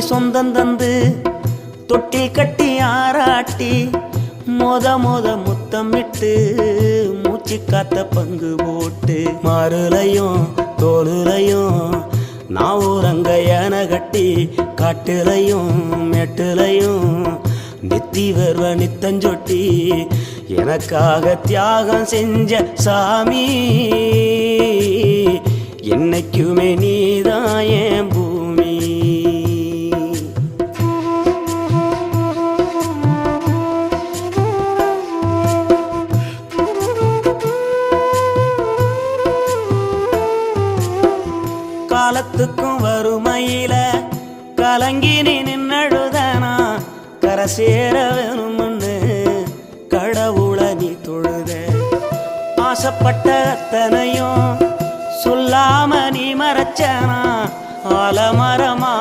சொந்தம் தந்து தொட்டி கட்டி ஆராட்டி மொத முத்தமிட்டு மூச்சு காத்த பங்கு போட்டு மாறுலையும் தோளுலையும் நான் ஊரங்க யானை கட்டி காட்டுலையும் மேட்டுலையும் நித்தி வருவ நித்தஞ்சொட்டி எனக்காக தியாகம் செஞ்ச சாமி என்னைக்குமே நீதான் என் பூமி. காலத்துக்கும் வறுமையில கலங்கி நீ நின்னழுதனா கரை சேர வேணும்னு கடவுளை நீ தொழுத ஆசைப்பட்ட அத்தனையும் சொல்லாம நீ மறைச்சனா ஆலமரமா